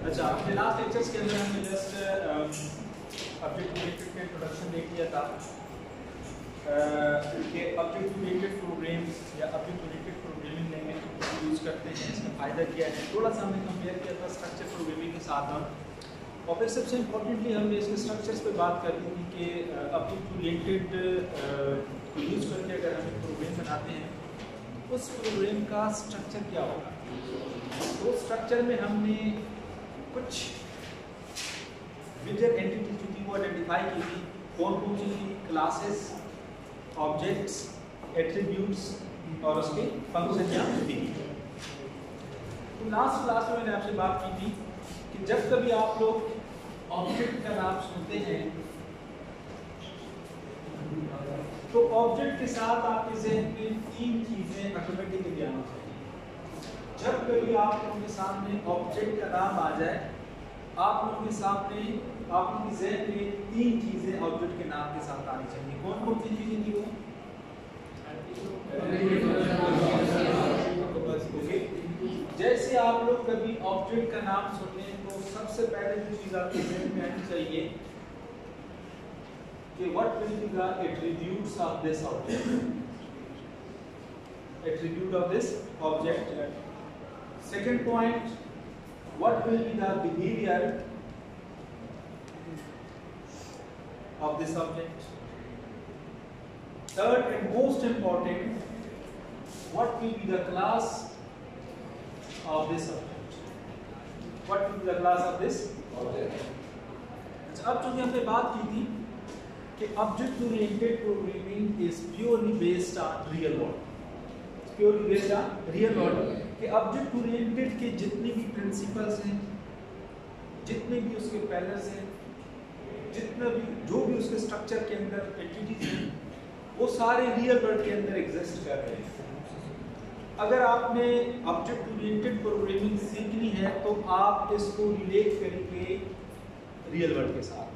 अच्छा, अपने last lectures के अंदर हमने जस्ट ऑब्जेक्ट ओरिएंटेड का इंट्रोडक्शन देख लिया था कि ऑब्जेक्ट ओरिएंटेड प्रोग्राम्स या object oriented programming language use करते हैं, इसका फ़ायदा क्या है। थोड़ा सा हमने कंपेयर किया था स्ट्रक्चर प्रोग्रामिंग के साथ और फिर सबसे इम्पोर्टेंटली हमने इसके स्ट्रक्चर्स पे बात कर ली थी कि ऑब्जेक्ट ओरिएंटेड को यूज़ करके अगर हम एक प्रोग्राम बनाते हैं उस प्रोग्राम का स्ट्रक्चर क्या होगा। तो स्ट्रक्चर में हमने कुछ मेजर एंटिटीज जो थी वो आइडेंटिफाई की थी। कौन कौन सी थी? क्लासेस, ऑब्जेक्ट्स, एट्रीब्यूट्स और उसके फंक्शन या डिग्री। तो लास्ट क्लास में मैंने आपसे बात की थी कि जब कभी आप लोग ऑब्जेक्ट का नाम सुनते हैं तो ऑब्जेक्ट के साथ आपके ज़हन में तीन चीज़ें ऑटोमेटिकली आनी चाहिए। जब कभी आप लोगों के सामने ऑब्जेक्ट का नाम आ जाए, आप लोगों के सामने आप लोगों के ज़हन में तीन चीज़ें ऑब्जेक्ट के नाम के साथ आनी चाहिए। कौन कौन सी चीज़ें थी वो? जैसे आप लोग कभी ऑब्जेक्ट का नाम सुनते हैं तो सबसे पहले जो चीज़ आपके ज़हन में आनी चाहिए कि what will be the attributes of this object, attribute of this object. Second point, what will be the behavior of this object. Third and most important, what will be the class of this object. What will be the class of this object. अच्छा, अब चूंकि हमने बात की थी कि object oriented programming is purely based on real world, purely based on real world कि object oriented के जितने भी प्रिंसिपल्स हैं, जितने भी उसके पैलर्स हैं, जितना भी जो भी उसके स्ट्रक्चर के अंदर एंटिटीज हैं, वो सारे रियल वर्ल्ड के अंदर एग्जिस्ट कर रहे हैं। अगर आपने ऑब्जेक्ट ओरिएंटेड प्रोग्रामिंग सीखनी है तो आप इसको रिलेट करेंगे रियल वर्ल्ड के साथ।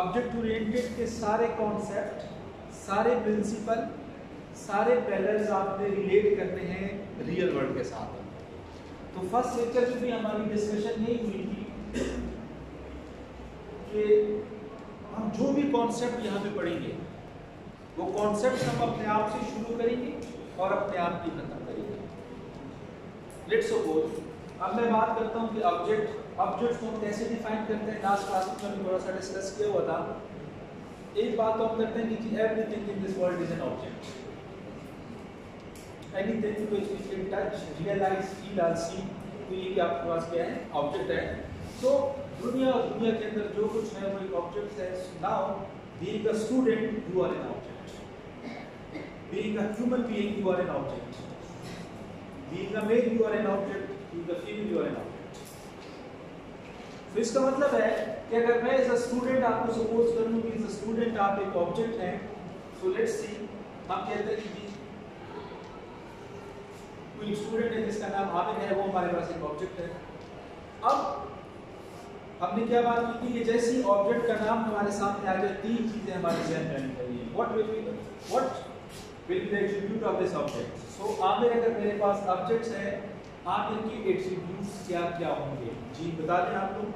ऑब्जेक्ट ओरिएंटेड के सारे कॉन्सेप्ट, सारे प्रिंसिपल, सारे पैलर्स आपने रिलेट करने हैं रियल वर्ल्ड के साथ। तो फर्स्ट लेक्चर में भी हमारी डिस्कशन यही हुई थी कि हम जो भी कॉन्सेप्ट यहाँ पे पढ़ेंगे वो कॉन्सेप्ट हम अपने आप से शुरू करेंगे और अपने आप ही खत्म करेंगे। लेट्स सपोज अब मैं बात करता हूँ कि ऑब्जेक्ट को हम कैसे डिफाइन करते हैं। लास्ट क्लास में हमने थोड़ा सा डिस्कस किया हुआ था। एक बात तो हम करते हैं कि everything in this world is an object. Anything which we can touch, realize, feel or see, तो ये भी आपके पास क्या है? ऑब्जेक्ट है। तो दुनिया के अंदर जो कुछ है वो एक ऑब्जेक्ट है। Now, being a student, you are an object. Being a human being, you are an object. Being a male, you are an object. Being a female, you are an object. तो इसका मतलब है कि अगर मैं as a student आपको suppose कर लूँ कि एज अ स्टूडेंट आप एक ऑब्जेक्ट हैं, so let's see, हम कहते हैं कि कोई स्टूडेंट है जिसका नाम आमिर है, वो हमारे पास एक ऑब्जेक्ट है। अब हमने क्या बात की थी कि जैसे ही ऑब्जेक्ट का नाम हमारे सामने आ जाए तीन चीजें हमारे ज़हन में आनी चाहिए। What will be the attribute of this object. So Aamir अगर मेरे पास ऑब्जेक्ट्स है, आमिर की एट्रीब्यूट्स क्या क्या होंगे? जी बता दें आप लोग।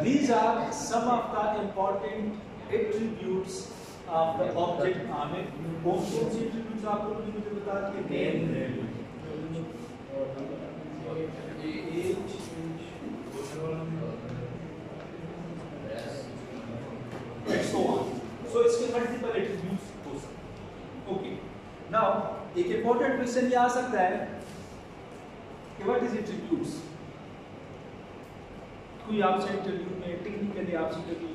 These are some of the important attributes of the object Aamir. कौन कौन सी एट्रीब्यूट्स आप लोगों ने मुझे बता दिए? Name, age, and so on। So इसके मल्टीपल एट्रीब्यूट्स हो सकते हैं। ओके, नाउ एक इंपॉर्टेंट क्वेश्चन ये आ सकता है कि व्हाट इज एट्रीब्यूट्स। कोई आपसे इंटरव्यू में टेक्निकली आपसे कभी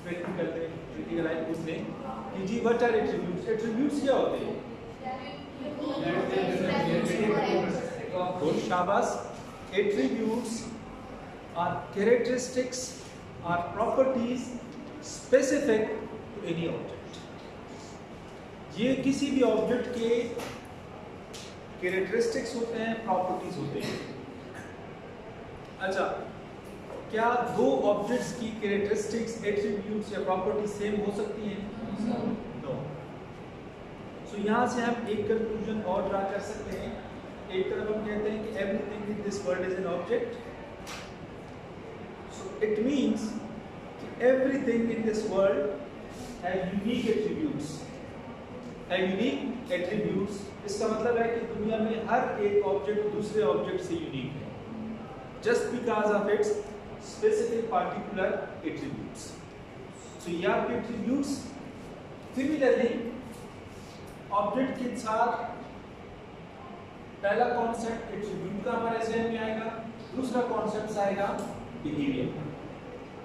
क्रिटिकल लाइन पूछ लें कि जी व्हाट आर एट्रीब्यूट्स। एट्रीब्यूट्स क्या होते हैं? शाबाश। Attributes are characteristics are properties specific to any object. ये किसी भी ऑब्जेक्ट के कैरेक्टरिस्टिक्स होते हैं, प्रॉपर्टीज होते हैं। अच्छा, क्या दो ऑब्जेक्ट्स की कैरेक्टरिस्टिक्स, एट्रीब्यूट्स या प्रॉपर्टी सेम हो सकती हैं? नो। सो यहाँ से हम एक कंक्लूजन और ड्रा कर सकते हैं। एक तरफ हम कहते हैं कि everything in this world is an object, so it means कि everything in this world have unique attributes, have unique attributes. इसका मतलब है कि दुनिया में हर एक ऑब्जेक्ट दूसरे ऑब्जेक्ट से यूनिक है, just because of its specific particular attributes. So ये आपके attributes। Similarly, ऑब्जेक्ट के साथ पहला कॉन्सेप्ट एट्रीब्यूट का हमारे ज़हन में आएगा, दूसरा कॉन्सेप्ट आएगा बिहेवियर का,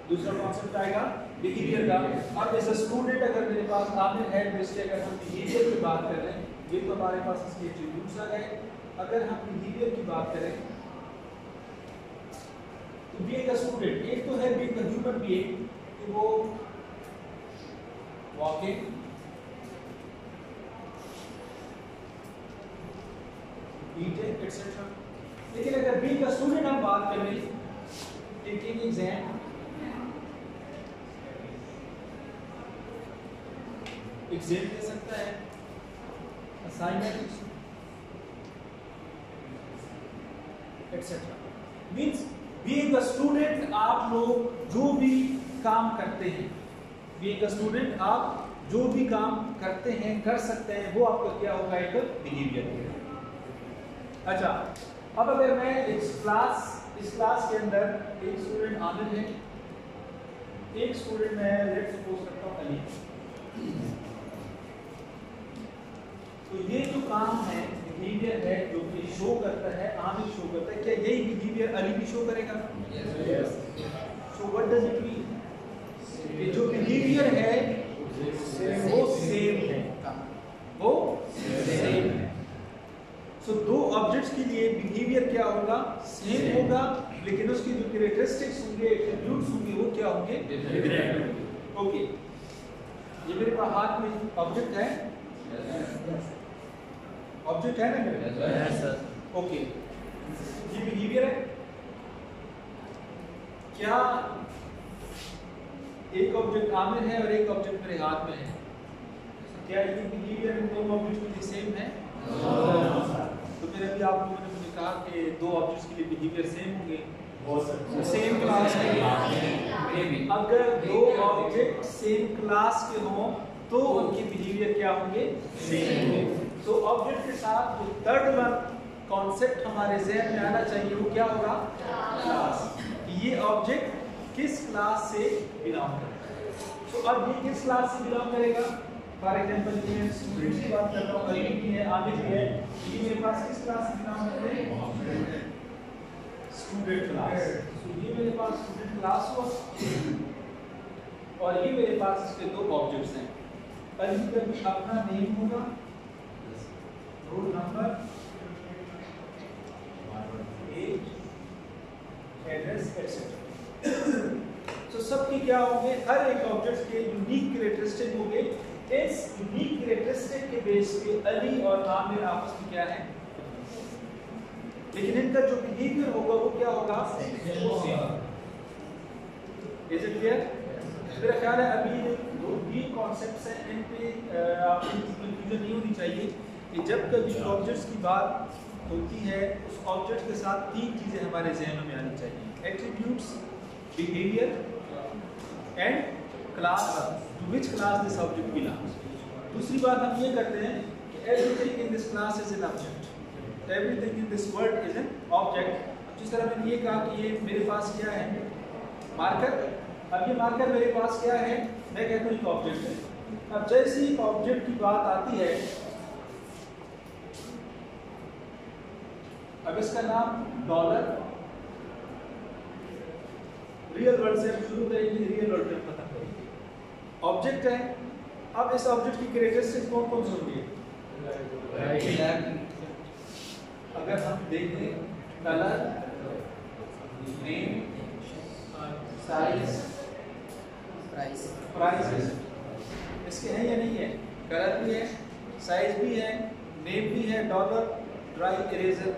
दूसरा कॉन्सेप्ट आएगा बिहेवियर का। अब एज अ स्टूडेंट अगर मेरे पास आमिर है, बेसिकली अगर हम बिहेवियर की बात कर रहे हैं, ये तो हमारे पास इसके एट्रीब्यूट्स आ गए। अगर हम बिहेवियर की बात करें तो बीइंग अ स्टूडेंट, एक तो है बीइंग अ ह्यूमन बीइंग कि वो वॉकिंग, ईटिंग एटसेट्रा। लेकिन अगर बीइंग अ स्टूडेंट हम बात करें, टेकिंग एग्जाम, एग्जाम दे सकता है, assignment etcetera. Means being a student आप लोग जो भी काम करते हैं, बीइंग अ स्टूडेंट आप जो भी काम करते हैं, कर सकते हैं, वो आपका क्या होगा, एक बिहेवियर। अच्छा, अब अगर मैं इस क्लास के अंदर एक स्टूडेंट आमिर है, एक स्टूडेंट मैं लेट्स सपोज करता हूं अली, तो ये जो काम है बिहेवियर है जो कि शो करता है, आमिर शो करता है, क्या यही बिहेवियर अली भी शो करेगा? Yes. So what does it mean? ये जो बिहेवियर है वो सेम है, वो सेम है। सो दो ऑब्जेक्ट्स के लिए बिहेवियर क्या होगा, सेम होगा, लेकिन उसकी जो कैरेक्टरिस्टिक्स होंगे, एट्रीब्यूट्स होंगे, वो क्या होंगे, डिफरेंट होंगे। ओके, ये मेरे पास हाथ में ऑब्जेक्ट है, ऑब्जेक्ट है ना मेरे? Yes sir. ओके, ये बिहेवियर है। क्या एक ऑब्जेक्ट आमिर है और एक ऑब्जेक्ट मेरे हाथ में है, क्या ये बिहेवियर इन दोनों ऑब्जेक्ट्स के लिए सेम है? तो फिर अभी आप लोगों ने मुझे कहा कि दो ऑब्जेक्ट्स के लिए बिहेवियर सेम होंगे, सेम क्लास के। अगर दो ऑब्जेक्ट सेम क्लास के हों तो उनके बिहेवियर क्या होंगे, सेम होंगे। तो ऑब्जेक्ट के साथ जो थर्ड वन कॉन्सेप्ट हमारे ज़हन में आना चाहिए वो क्या होगा, क्लास। ये ऑब्जेक्ट किस क्लास से बिलोंग करता है। तो अब ये किस क्लास से बिलोंग करेगा? फॉर एग्जांपल ये स्टूडेंट्स की बात कर रहा हूँ, अली भी है, आमिर भी है, ये मेरे पास किस क्लास से बिलोंग करते हैं, स्टूडेंट क्लास। तो ये मेरे पास स्टूडेंट क्लास हुआ और ये मेरे पास इसके दो ऑब्जेक्ट्स हैं। अली का भी अपना नेम होगा, roll number, age, address etcetera. तो सबके क्या होंगे, हर एक ऑब्जेक्ट के यूनिक कैरेक्टरिस्टिक होंगे। इस यूनिक कैरेक्टरिस्टिक के बेस पे अली और आमिर आपस में क्या है, लेकिन इनका जो बिहेवियर होगा वो क्या होगा, इज इट क्लियर? मेरा ख्याल है अभी दो तीन कॉन्सेप्ट्स हैं, इन पे आपको कंफ्यूजन नहीं होनी चाहिए कि जब कभी ऑब्जेक्ट्स की बात होती है उस ऑब्जेक्ट के साथ तीन चीज़ें हमारे जहनों में आनी चाहिए, attributes, behaviour and class, to which class this object belongs. दूसरी बात हम ये करते हैं कि everything in this class is an object, everything in this world is an object. जिस तरह मैंने ये कहा कि ये मेरे पास क्या है, मार्कर। अब ये मार्कर मेरे पास क्या है, मैं कहता हूँ एक ऑब्जेक्ट है। अब जैसे ही ऑब्जेक्ट की बात आती है, अब इसका नाम डॉलर, रियल वर्ल्ड से हम शुरू करेंगे, रियल वर्ल्ड में खत्म करेंगे। ऑब्जेक्ट है, अब इस ऑब्जेक्ट की कैरेक्टरिस्टिक्स कौन कौन सी होंगी? अगर हम देखें, कलर, नेम, साइज, प्राइस, इसके हैं या नहीं है? कलर भी है, साइज भी है, नेम भी है, डॉलर, ड्राई इरेजर,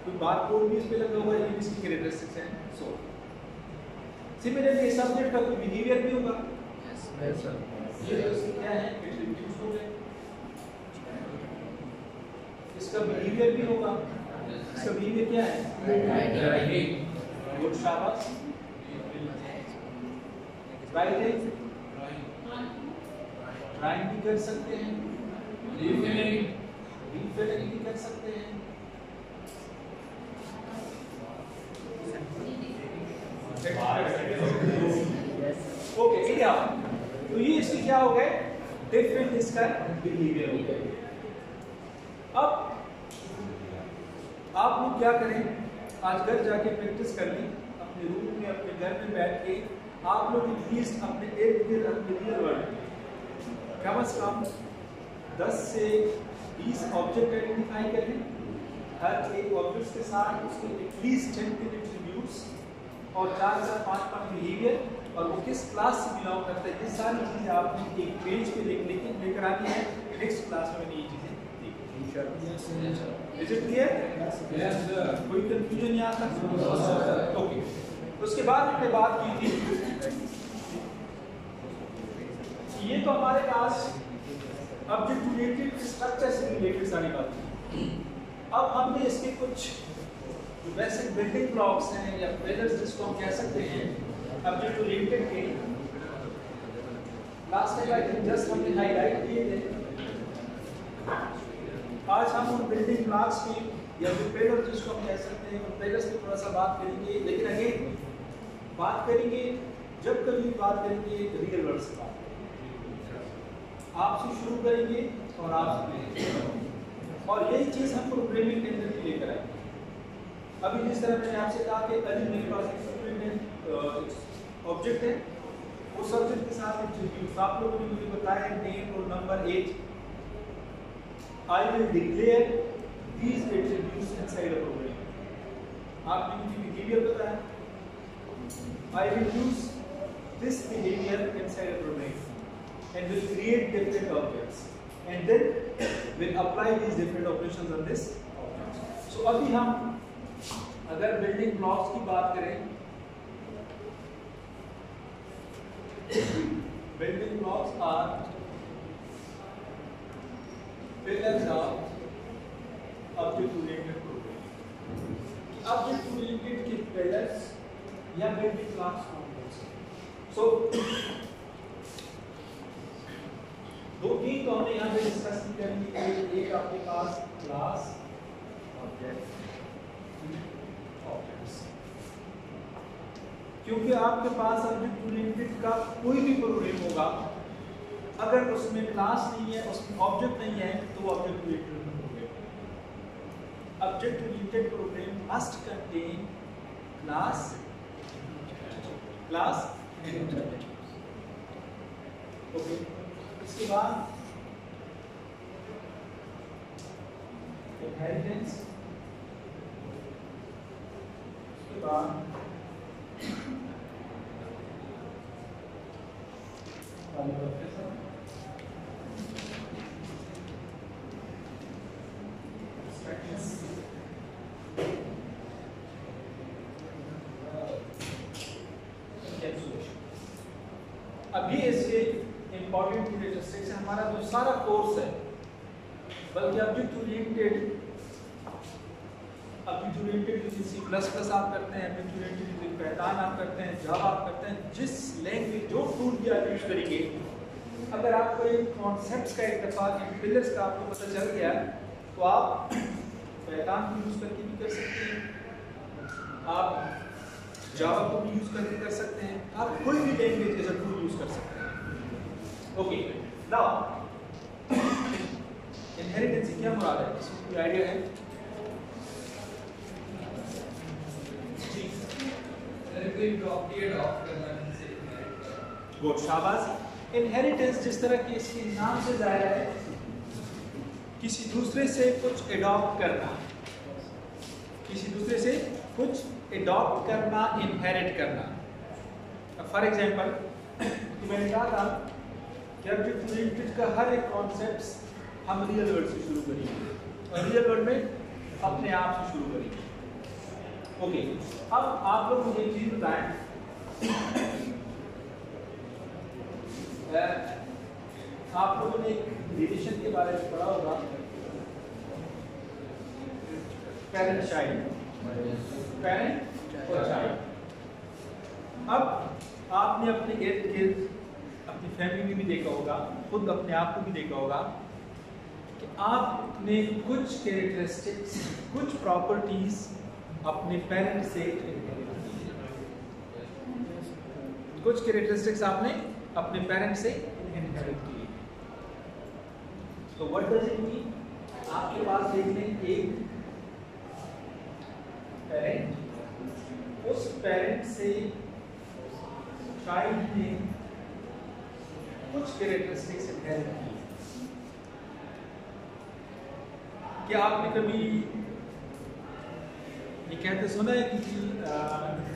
कोई बारकोड भी इस पे लगा हुआ है, ये इसकी कैरेक्टरिस्टिक्स हैं। सो सिमिलरली इस ऑब्जेक्ट का कोई बिहेवियर भी होगा। Yes sir. ये उसके क्या है, एट्रीब्यूट्स हो गए। इसका बिहेवियर भी होगा। इसका बिहेवियर क्या है? गुड, शाबाश। राइटिंग, ड्राइंग भी कर सकते हैं, रीफिलिंग भी कर सकते हैं। ओके, ठीक है। तो ये इसके क्या हो गए? डिफरेंट इसका बिहेवियर हो गया। अब आप लोग क्या करें, आज घर जाके प्रैक्टिस कर लें, अपने रूम में अपने घर में बैठ के आप लोग एटलीस्ट अपने इर्द गिर्द अपने रियल वर्ल्ड में कम से कम 10 से 20 ऑब्जेक्ट आइडेंटिफाई कर लें। हर एक ऑब्जेक्ट के साथ उसके एटलीस्ट 10 एट्रीब्यूट्स और 4 से 5 बिहेवियर और वो किस क्लास से बिलोंग करता है। ये सारी चीज़ें आपने एक पेज पे लेकर आनी है। नेक्स्ट क्लास में ये चीज़ें इज इट क्लियर? कोई कंफ्यूजन नहीं आता? ओके, उसके बाद हमने बात की थी, ये तो हमारे पास ऑब्जेक्ट ओरिएंटेड स्ट्रक्चर से रिलेटेड सारी बात। अब हमने इसके कुछ वैसे बिल्डिंग ब्लॉक्स हैं या पिलर्स जिसको हम कह सकते हैं ऑब्जेक्ट ओरिएंटेड के, लास्ट टाइम जस्ट हमने हाईलाइट किए थे। आज हम उन बिल्डिंग ब्लॉक्स की या जो पिलर जिसको हम कह सकते हैं उन पिलर्स की थोड़ा सा बात करेंगे, लेकिन अगेन बात करेंगे जब कभी बात करेंगे रियल वर्ल्ड से बात करेंगे, आपसे शुरू करेंगे और आपसे, और यही चीज़ हम प्रोग्रामिंग के अंदर भी लेकर आएंगे। अभी जिस तरह मैंने आपसे कहा कि अभी मेरे पास एक ऑब्जेक्ट है, उस ऑब्जेक्ट के साथ एट्रीब्यूट्स आप लोगों ने मुझे बताया नेम और number age. I will declare these attributes inside a program. आपने मुझे बिहेवियर बताया, I will use this behavior inside a program and will create different objects and then will apply these different operations on this object. So अभी हम अगर building blocks की बात करें, building blocks are pillars of object oriented programming. Object oriented के pillars या building blocks complex. सो 2-3 तो हमने यहाँ पे डिस्कस करेंगे। एक आपके पास क्लास ऑब्जेक्ट ऑब्जेक्ट्स, क्योंकि आपके पास ऑब्जेक्ट ओरिएंटेड का कोई भी प्रोग्राम होगा, अगर उसमें क्लास नहीं है, उसमें ऑब्जेक्ट नहीं है, तो object oriented program. Object oriented program must contain class and okay. इसके बाद इनहेरिटेंस, उसके बाद अभी इसके इंपॉर्टेंट कैरेक्टरिस्टिक्स है। हमारा जो सारा कोर्स है, बल्कि ऑब्जेक्ट ओरिएंटेड यूजिंग C++ आप करते हैं, ऑब्जेक्ट ओरिएंटेड यूजिंग पाइथन आप करते हैं, जावा आप करते हैं, जिस लैंग्वेज जो टूल भी आप यूज करेंगे, अगर आपको इन कॉन्सेप्ट्स का एक दफा इन पिलर्स का आपको पता चल गया तो आप पाइथन को यूज करके भी कर सकते हैं, आप जावा को भी यूज करके कर सकते हैं, आप कोई भी language as a tool use कर सकते हैं। ओके, नाउ इनहेरिटेंस से क्या मुराद है, इसको कोई आइडिया है? गुड, शाबाश। इनहेरिटेंस जिस तरह की इसके नाम से जाहिर है, किसी दूसरे से कुछ एडॉप्ट करना, किसी दूसरे से कुछ एडॉप्ट करना, इनहेरिट करना। फॉर एग्जांपल मैंने कहा था कि ऑब्जेक्ट ओरिएंटेड का हर एक कॉन्सेप्ट हम रियल वर्ल्ड से शुरू करेंगे और रियल वर्ल्ड में अपने आप से शुरू करेंगे। ओके, अब आप लोग मुझे एक चीज बताएं, आप लोगों ने एक रिलेशन के बारे में पढ़ा होगा, पेरेंट चाइल्ड, पेरेंट और चाइल्ड। अब आपने अपने इर्द गिर्द अपनी फैमिली में भी देखा होगा, खुद अपने आप को भी देखा होगा कि आपने कुछ कैरेक्टरिस्टिक्स, कुछ प्रॉपर्टीज अपने पेरेंट से इनहेरिट की, कुछ कैरेक्टरिस्टिक्स आपने अपने पेरेंट से इनहेरिट की। तो व्हाट डज इट मीन? आपके पास देख लें एक पेरेंट, उस पेरेंट से चाइल्ड ने कुछ कैरेक्टरिस्टिक्स इनहेरिट की। क्या आपने कभी ये कहते सुना है कि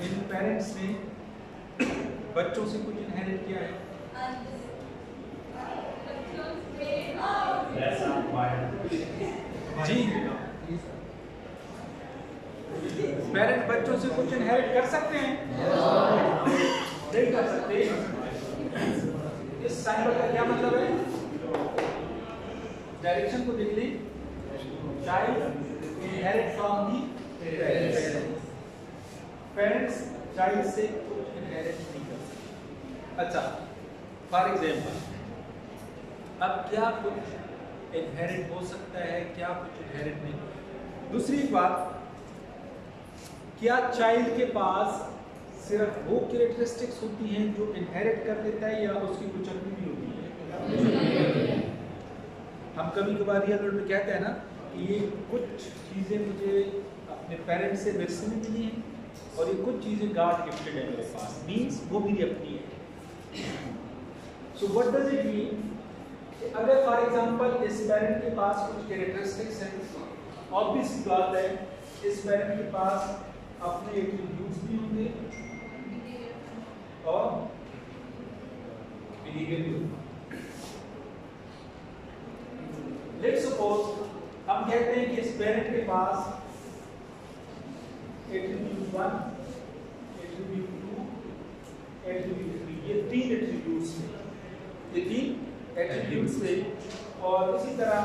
इन पेरेंट्स ने बच्चों से कुछ इनहेरिट किया है? जी, पेरेंट बच्चों से कुछ इनहेरिट कर सकते हैं? नहीं कर सकते। इस साइन का क्या मतलब है? डायरेक्शन को देख लें। Child inherit from the parents, child से कुछ इनहेरिट नहीं कर सकते। अच्छा, फॉर एग्जाम्पल, अब क्या कुछ इनहेरिट हो सकता है, क्या कुछ इनहेरिट नहीं? दूसरी बात, क्या चाइल्ड के पास सिर्फ वो कैरेक्टरिस्टिक्स होती हैं जो इनहेरिट कर लेता है, या उसकी कुछ अपनी भी होती है? हम कभी कभार रियल वर्ल्ड में कहते हैं ना कि ये कुछ चीज़ें मुझे अपने पेरेंट्स से विरसे में मिली हैं और ये कुछ चीज़ें गॉड गिफ्टेड है मेरे पास, मीन्स वो मेरी अपनी है। So what does it mean? अगर फॉर एग्जांपल इस पेरेंट के पास कुछ कैरेक्टरिस्टिक्स हैं, ऑब्वियस बात है इस पेरेंट के पास अपने एट्रीब्यूट्स भी होंगे और बिहेवियर भी होगा। लेट्स सपोज हम कहते हैं कि इस पेरेंट के पास एट्रीब्यूट 1, एट्रीब्यूट 2, एट्रीब्यूट 3, ये 3 एट्रीब्यूट्स हैं, ये 3 एट्रीब्यूट्स थे। और इसी तरह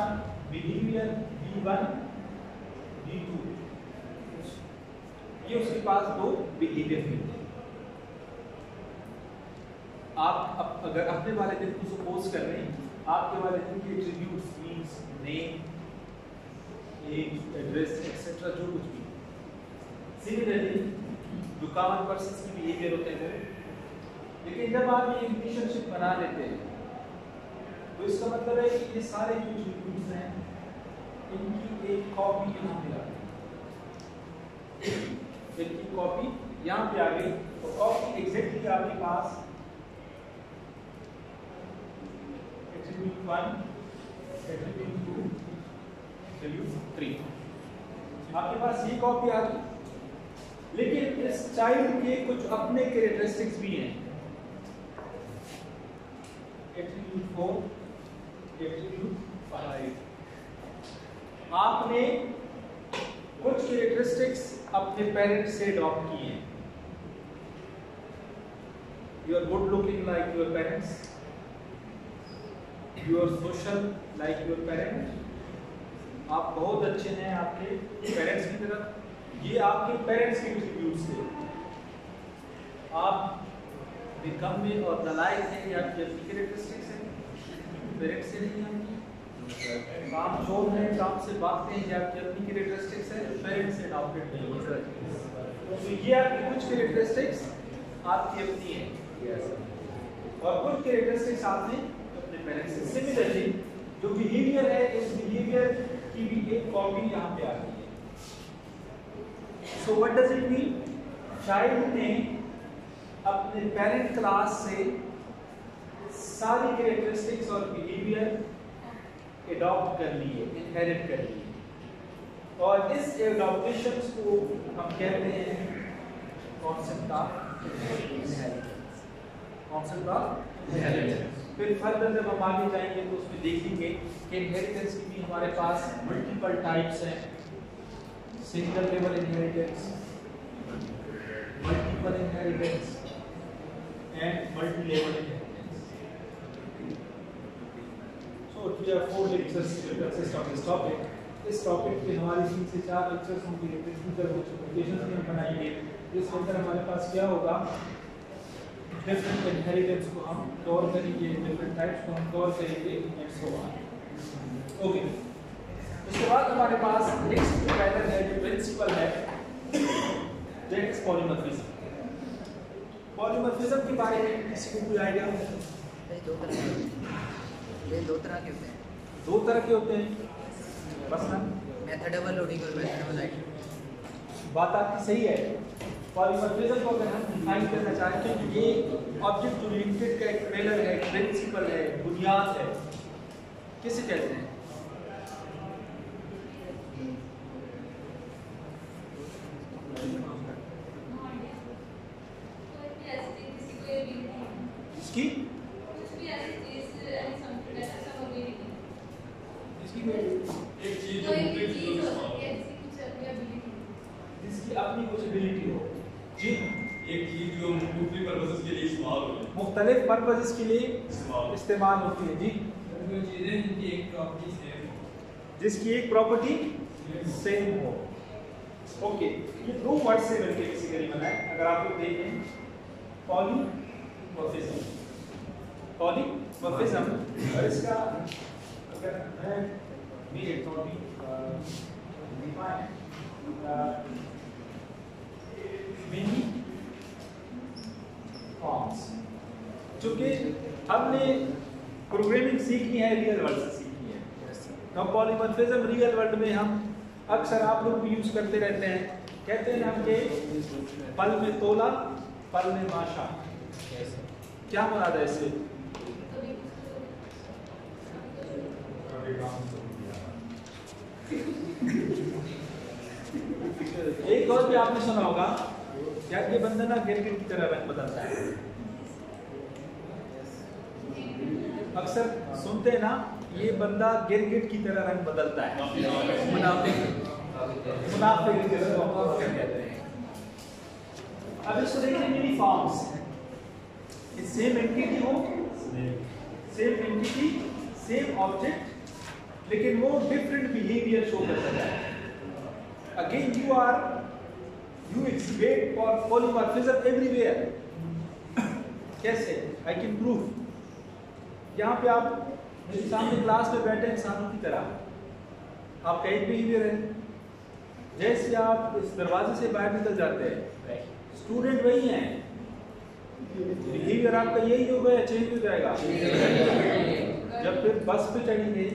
बिहेवियर B1, B2, ये उसके पास 2 बिहेवियर थे। आप अगर अपने वालिदैन को सपोज कर रहे हैं, आपके वालिदैन के attributes means name, age, address etcetera, जो कुछ भी। सिमिलरली जो कॉमन पर्सन्स की बिहेवियर होते हैं, लेकिन जब आप ये रिलेशनशिप बना लेते हैं तो इसका मतलब है कि ये सारे जो एट्रीब्यूट्स हैं इनकी एक कॉपी यहाँ पे आ गई, इनकी कॉपी यहाँ पे आ गई। तो कॉपी एग्जैक्टली आपके पास एट्रीब्यूट 1, एट्रीब्यूट 2, एट्रीब्यूट 3, आपके पास ये कॉपी आ गई। लेकिन इस चाइल्ड के कुछ अपने कैरेक्टरिस्टिक्स भी हैं, एट्रीब्यूट 4, एट्रीब्यूट 5। आपने कुछ कैरेक्टरिस्टिक्स अपने पेरेंट्स से अडॉप्ट किए हैं। You are good looking like your parents, you are social like your parents, आप बहुत अच्छे हैं आपके पेरेंट्स की तरफ, ये आपके पेरेंट्स के एट्रीब्यूट्स थे। आप निकम्मे और नालायक हैं, ये आपकी अपनी कैरेक्टरिस्टिक्स हैं, पेरेंट्स से नहीं आएंगी। काम चोर हैं, काम से भागते हैं, ये आपकी अपनी कैरेक्टरिस्टिक्स है, पेरेंट्स से अडॉप्टेड नहीं है। तो ये आपकी कुछ कैरेक्टरिस्टिक्स आपकी अपनी हैं और कुछ कैरेक्टरिस्टिक्स आपने अपने पेरेंट्स से। सिमिलरली जो बिहेवियर है, इस बिहेवियर की भी एक कॉपी यहाँ पे आ गई है। So what does it mean? Child ने अपने पेरेंट क्लास से सारी कैरेक्टरिस्टिक्स और बिहेवियर एडॉप्ट कर लिए, इनहेरिट कर लिए, और इस एडॉप्टेशंस को हम कहते हैं concept of inheritance, concept of inheritance. फिर फर्दर जब हम आगे जाएंगे तो उसमें देखेंगे कि इनहेरिटेंस की भी हमारे पास मल्टीपल टाइप्स हैं, single level inheritance, multiple inheritance and multi-level inheritance. So we have 4 lectures to consist of this topic. इस टॉपिक पे हमारी 3 से 4 लेक्चर्स होंगे, फ्यूचर में एप्लीकेशंस भी हम बनाएंगे। इसके अंदर हमारे पास क्या होगा, डिफरेंट इनहेरिटेंस को हम कवर करेंगे, डिफरेंट टाइप्स को हम कवर करेंगे एंड सो ऑन। ओके, उसके बाद हमारे पास नेक्स्ट पैटर्न है जो प्रिंसिपल है, दैट इज पॉलीमॉर्फिज्म। पॉलीमॉर्फिज्म के बारे में किसी को कोई आइडिया है? दो तरह के होते हैं। दो तरह के होते हैं, बस ना मेथडेबल लोडिंग और मेथडेबल आइडिया। बात आपकी सही है। पॉलीमॉर्फिज्म को अगर हम डिफाइन करना चाहें तो ये ऑब्जेक्ट ओरिएंटेड का एक ट्रेलर है, प्रिंसिपल है, बुनियाद है, किसे कहते हैं? इसकी जिसकी अपनी कुछ एबिलिटी हो जी, एक चीज जो मुख्तलिफ पर्पसेस के लिए इस्तेमाल होती है, मुख्तलिफ पर्पसेस के लिए इस्तेमाल होती है जी। जो चीजें जिनकी एक प्रॉपर्टी सेम हो, जिसकी एक प्रॉपर्टी सेम हो। ओके, ये दो वर्ड से मिलकर बेसिकली बना है। अगर आप लोग देखें पॉलीमॉर्फिज्म, पॉलीमॉर्फिज्म, और इसका अगर मैं भी मेनी फॉर्म्स, चूंकि हमने प्रोग्रामिंग सीखनी है, रियल वर्ल्ड से सीखनी है, तो पॉलीमॉर्फिज्म रियल वर्ल्ड में हम अक्सर आप लोग भी यूज करते रहते हैं। कहते हैं हम के पल में तोला, पल में माशा। क्या मुराद है इससे? एक और भी आपने सुना होगा, क्या ये बंदा ना गिरगिट की तरह रंग बदलता है। अक्सर सुनते हैं ना, ये बंदा गिरगिट की तरह रंग बदलता है। मुनाफिक कहते हैं। अब इसको देखिए, मेनी फॉर्म्स, सेम एंटिटी हो, सेम एंटिटी, सेम ऑब्जेक्ट, लेकिन वो डिफरेंट बिहेवियर शो करता है। Again you exhibit polymorphism everywhere। कैसे? I can prove। यहाँ पे आप मेरे सामने क्लास में बैठे इंसानों की तरह, आपका एक बिहेवियर है। जैसे आप इस दरवाजे से बाहर निकल जाते हैं, स्टूडेंट वही हैं, बिहेवियर आपका यही होगा या चेंज हो जाएगा? जब फिर बस पे चढ़ेंगे,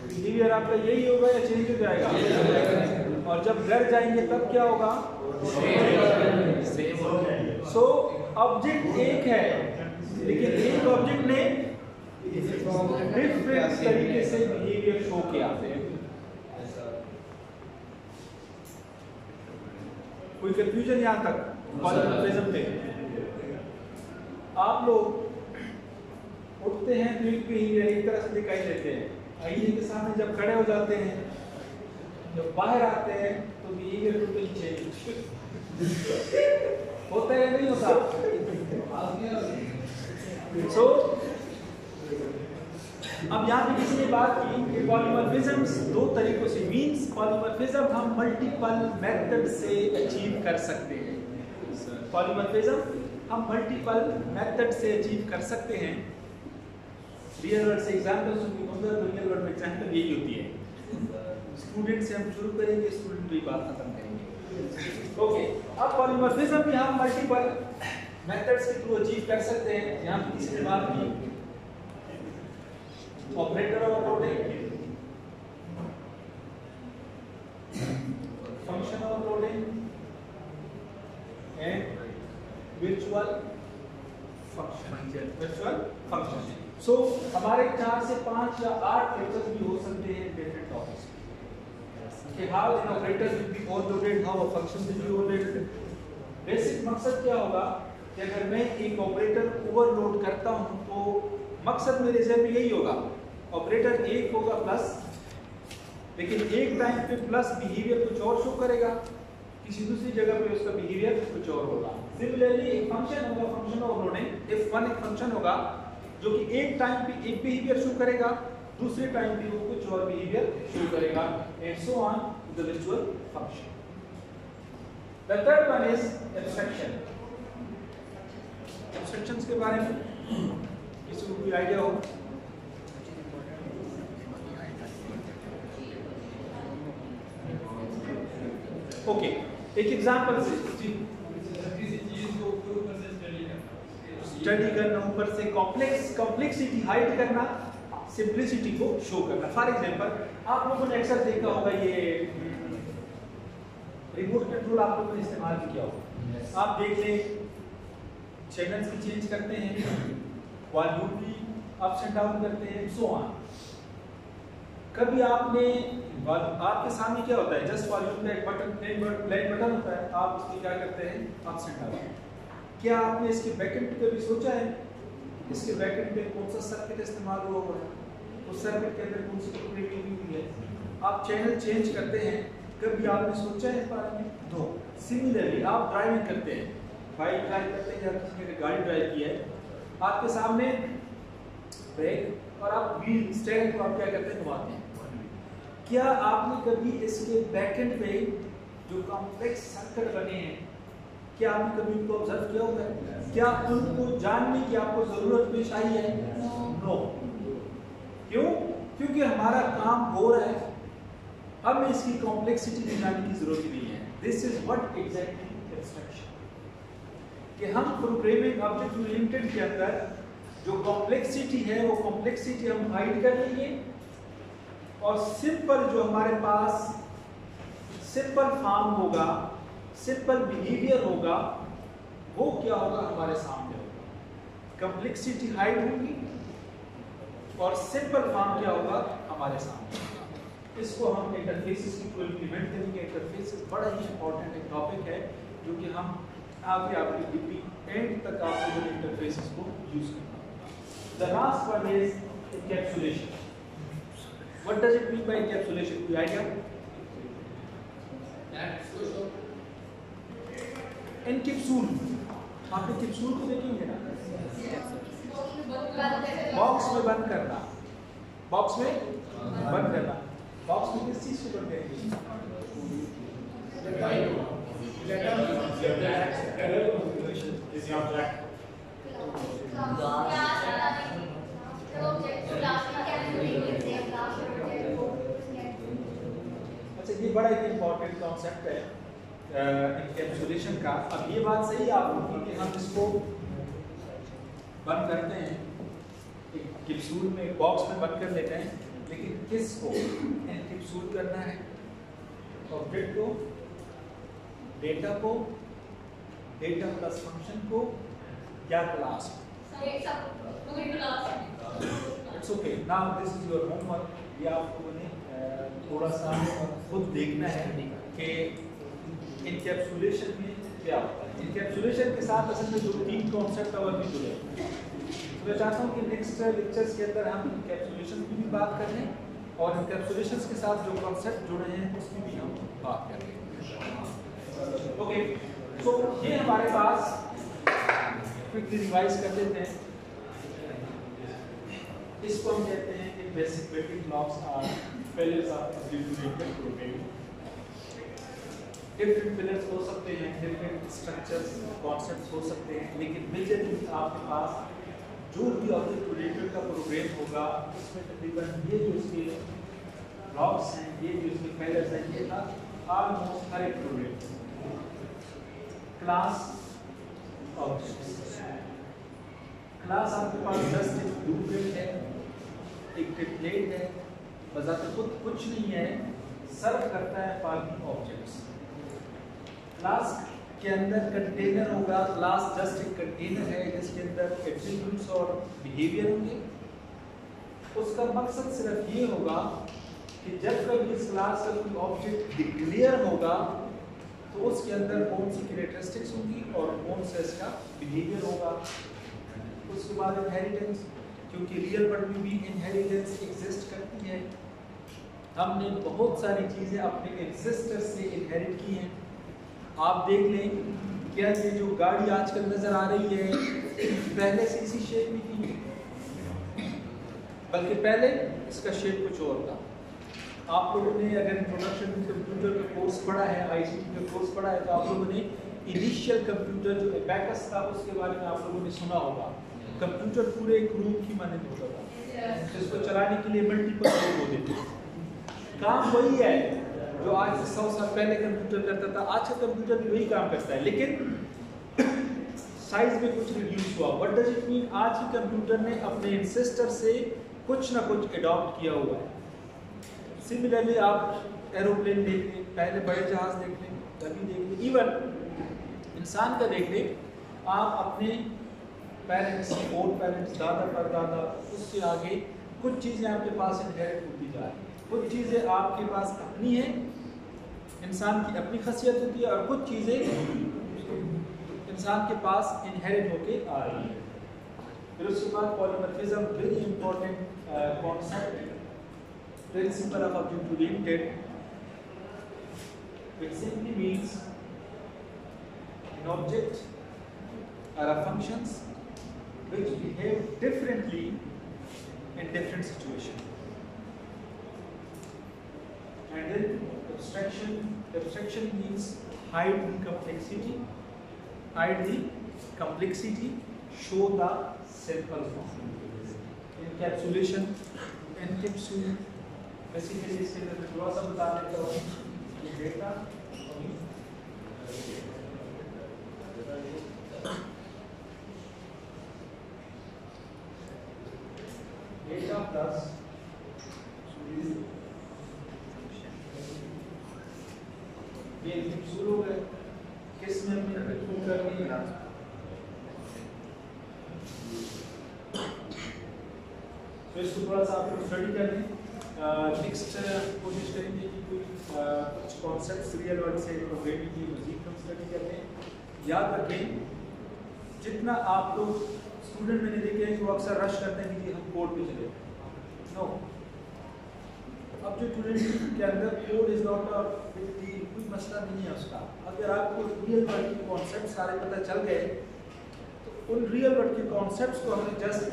बिहेवियर आपका यही होगा या चेंज हो जाएगा? और जब घर जाएंगे तब क्या होगा? सो ऑब्जेक्ट एक है, लेकिन एक ऑब्जेक्ट ने डिफरेंट तरीके से बिहेवियर शो किया। कोई कंफ्यूजन यहाँ तक? पॉलीमॉर्फिज्म में आप लोग उठते हैं तो एक बिहेवियर एक तरह से दिखाई देते हैं, आईने के सामने जब खड़े हो जाते हैं, जब बाहर आते हैं तो बिहेवियर टोटली चेंज होता है, नहीं होता? सो अब यहाँ पे किसी ने बात की कि पॉलीमॉर्फिज्म दो तरीकों से, मींस पॉलीमॉर्फिज्म हम मल्टीपल मेथड से अचीव कर सकते हैं। पॉलीमॉर्फिज्म हम मल्टीपल मेथड से अचीव कर सकते हैं। रियल वर्ल्ड से एग्जांपल सुनिए, रियल वर्ल्ड में एग्जांपल यही होती है। स्टूडेंट से हम शुरू करेंगे, स्टूडेंट की बात खत्म करेंगे। ओके, अब पॉलीमॉर्फिज्म भी हम मल्टीपल मेथड्स के थ्रू अचीव कर सकते हैं। यहाँ पे किसी ने बात की operator overloading, function overloading and virtual function. So हमारे 4 से 5 या 8 लेक्चर्स भी हो सकते हैं डिफरेंट टॉपिक्स के। How an operator will be overloaded, how a function will be overloaded. Basic मकसद क्या होगा कि अगर मैं एक ऑपरेटर ओवरलोड करता हूं तो मकसद मेरे ज़हन में यही होगा, ऑपरेटर एक होगा प्लस, लेकिन एक टाइम पे प्लस बिहेवियर कुछ और शो करेगा, किसी दूसरी जगह पे उसका बिहेवियर कुछ और होगा। सिमिलरली एक फंक्शन होगा, फंक्शन ओवरलोडिंग, if1 एक फंक्शन होगा जो कि एक टाइम पे एक बिहेवियर शो करेगा, दूसरे टाइम भी वो कुछ और बिहेवियर शो करेगा and so on the visual function. The third one is abstraction. Abstractions के बारे में किसी को कोई आइडिया हो? ओके, एक एग्जांपल से जी, किसी चीज को ऊपर से स्टडी करना, ऊपर से कॉम्प्लेक्सिटी हाइड करना, सिंप्लिसिटी को शो करना। फॉर एग्जांपल आप लोगों ने अक्सर देखा होगा ये रिमोट कंट्रोल आप लोगों ने इस्तेमाल किया होगा। आप देख लें चैनल्स भी चेंज करते हैं, वॉल्यूम भी अप्स एंड डाउन करते हैं, सो ऑन। कभी आपके सामने क्या होता है, जस्ट वॉल्यूम का एक बटन, प्लेन बटन होता है, आप उसमें क्या करते हैं, अप्स एंड डाउन। क्या आपने इसके बैकएंड पे कभी सोचा है इसके बैकएंड पे कौन सा सर्किट इस्तेमाल हुआ है, उस सर्किट के अंदर कौन सी प्रोग्रामिंग हुई है? आप चैनल चेंज करते हैं, कभी आपने सोचा है इस बारे में? दो। सिमिलरली आप ड्राइविंग करते हैं, बाइक ड्राइव करते हैं या किसी ने गाड़ी ड्राइव की है, आपके सामने ब्रेक और आप व्हील स्टीयरिंग को आप क्या करते हैं, घुमाते हैं। क्या आपने कभी इसके बैकएंड पे जो कॉम्प्लेक्स सर्किट बने हैं, क्या आपने कभी उनको ऑब्जर्व किया होगा? क्या उनको जानने की आपको जरूरत पेश आई है? नो। क्यों? क्योंकि हमारा काम हो रहा है, हमें इसकी कॉम्प्लेक्सिटी में जानने की जरूरत नहीं है। This is what exactly abstraction, कि हम प्रोग्रामिंग ऑब्जेक्ट ओरिएंटेड के अंदर जो कॉम्प्लेक्सिटी है वो कॉम्प्लेक्सिटी हम हाइड कर लेंगे और सिंपल जो हमारे पास सिंपल फॉर्म होगा, सिंपल बिहेवियर होगा, वो क्या होगा, हमारे सामने होगा। कॉम्प्लेक्सिटी हाइड होगी और सिंपल फॉर्म क्या होगा, हमारे सामने होगा। इसको हम इंटरफेसेस को इंप्लीमेंट करेंगे। इंटरफेसेस बड़ा ही इंपॉर्टेंट एक टॉपिक है जो कि हम आगे आपकी डिग्री एंड तक आपको इंटरफेसेस को यूज करना होगा। The last one is encapsulation. What does it mean by encapsulation? कोई आइडिया? एनकैप्सूल, आपने कैप्सूल को देखेंगे ना, बॉक्स में बंद करना, बॉक्स में बंद करना। बॉक्स में किस चीज को बंद करेंगे? अच्छा, ये बड़ा एक इम्पोर्टेंट कॉन्सेप्ट है एनकैप्सुलेशन का। अब ये बात सही है आप लोगों की कि हम इसको बंद करते हैं, एक कैप्सूल में, एक बॉक्स में बंद कर लेते हैं, लेकिन किसको एनकैप्सूल करना है? ऑब्जेक्ट को, डेटा को, डेटा प्लस फंक्शन को या क्लास को? It's okay. Now this is your homework. ये आप लोगों ने थोड़ा सा खुद देखना है कि इनकैप्सुलेशन में क्या होता है। इनकैप्सुलेशन के साथ असल में जो तीन कॉन्सेप्ट और भी जुड़े हैं, तो मैं चाहता हूँ कि नेक्स्ट लेक्चर्स के अंदर हम इनकैप्सुलेशन की भी बात कर लें और इनकैप्सुलेशन के साथ जो कॉन्सेप्ट जुड़े हैं उसकी भी हम बात कर लें। ओके, तो ये हमारे पास क्विकली रिवाइज कर लेते हैं। इसको हम कहते हैं कि basic building blocks are pillars of different programming. Different pillars हो सकते हैं, डिफरेंट स्ट्रक्चर्स, कॉन्सेप्ट्स हो सकते हैं, लेकिन मेजरली आपके पास जो भी ऑब्जेक्ट ओरिएंटेड का प्रोग्राम होगा उसमें तकरीबन ये जो इसके ब्लॉक्स हैं, ये जो इसके पिलर्स हैं, ये था ऑलमोस्ट हर एक प्रोग्राम। क्लास ऑब्जेक्ट्स, क्लास आपके पास जस्ट एक ब्लूप्रिंट है, एक टेम्पलेट है, बजाते खुद कुछ नहीं है, सर्व करता है बाकी ऑब्जेक्ट्स। क्लास के अंदर कंटेनर होगा, क्लास जस्ट एक कंटेनर है जिसके अंदर एट्रीब्यूट्स और बिहेवियर होंगे। उसका मकसद सिर्फ ये होगा कि जब कभी इस क्लास का कोई ऑब्जेक्ट डिक्लेयर होगा तो उसके अंदर कौन सी कैरेक्टरिस्टिक्स होंगी और कौन सा इसका बिहेवियर होगा। उसके बाद इनहेरिटेंस, क्योंकि रियल वर्ल्ड में भी इनहेरिटेंस एग्जिस्ट करती है। हमने बहुत सारी चीज़ें अपने एंसेस्टर से इनहेरिट की हैं। आप देख लें, क्या ये जो गाड़ी आजकल नज़र आ रही है पहले से इसी शेप में थी, बल्कि पहले इसका शेप कुछ और था। आप लोगों ने अगर इंट्रोडक्शन कंप्यूटर का कोर्स पढ़ा है, आईसीटी का कोर्स पढ़ा है, तो आप लोगों ने इनिशियल कंप्यूटर जो एबैकस था उसके बारे में आप लोगों ने सुना होगा। कंप्यूटर पूरे एक रूम की मानद होता था, जिसको चलाने के लिए मल्टीपल लोग होते थे। काम वही है जो आज से 100 साल पहले कंप्यूटर करता था। आज का कंप्यूटर भी वही काम करता है, लेकिन साइज में कुछ रिड्यूस हुआ। What does it mean? आज के कंप्यूटर ने अपने इंसेस्टर से कुछ ना कुछ एडॉप्ट किया हुआ है। सिमिलरली आप एरोप्लेन देख लें, पहले बड़े जहाज देख लें, कभी देख लें, इवन इंसान का देख लें, आप अपने पेरेंट्स, ओल्ड पेरेंट्स, दादा परदादा, उससे आगे कुछ चीज़ें आपके पास इनहेरिट होती जा रही हैं। कुछ चीज़ें आपके पास अपनी हैं, इंसान की अपनी खासियत होती है, और कुछ चीज़ें इंसान के पास इनहेरिट होके आ रही है। फिर उसके बाद polymorphism, very important concept, principle of object oriented, which simply means an object are functions which behave differently in different situations. And then abstraction means hide the complexity, show the simple form. Encapsulation basically इसके अंदर थोड़ा सा बता देता हूँ कि data plus ये शुरू है, किस में हमने शुरू करनी है? तो इसको थोड़ा सा आप स्टडी कर लें। नेक्स्ट कोशिश करेंगे कि कोई कुछ कॉन्सेप्ट्स रियल वर्ल्ड से प्रोग्रामिंग की मजीद हम स्टडी कर लें। याद रखें, जितना आप लोग स्टूडेंट मैंने देखे हैं जो अक्सर रश करते हैं कि हम कोड पे चले, नो, अब जो स्टूडेंट के अंदर code is not a big deal, कोई मसला नहीं है उसका। अगर आपको रियल वर्ल्ड के कॉन्सेप्ट सारे पता चल गए तो उन रियल वर्ल्ड के कॉन्सेप्ट्स को हमें जस्ट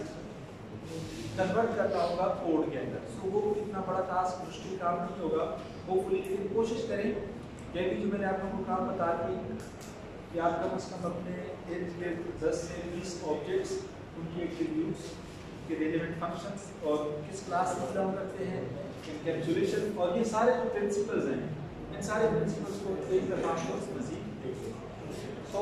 कन्वर्ट करना होगा कोड के अंदर। सो वो इतना बड़ा टास्क, मुश्किल काम नहीं होगा होपफुली, लेकिन कोशिश करें। ये भी जो मैंने आप लोगों को काम बता दी कि आप कम से कम अपने इर्द-गिर्द 10 से 20 ऑब्जेक्ट्स, उनके एट्रीब्यूट्स, उनके रिलेवेंट फंक्शंस और किस क्लास में बिलोंग करते हैं, एनकैप्सुलेशन, और ये सारे जो प्रिंसिपल्स हैं, इन सारे प्रिंसिपल्स को एक दफ़ा आपको मज़ीद देखें। सो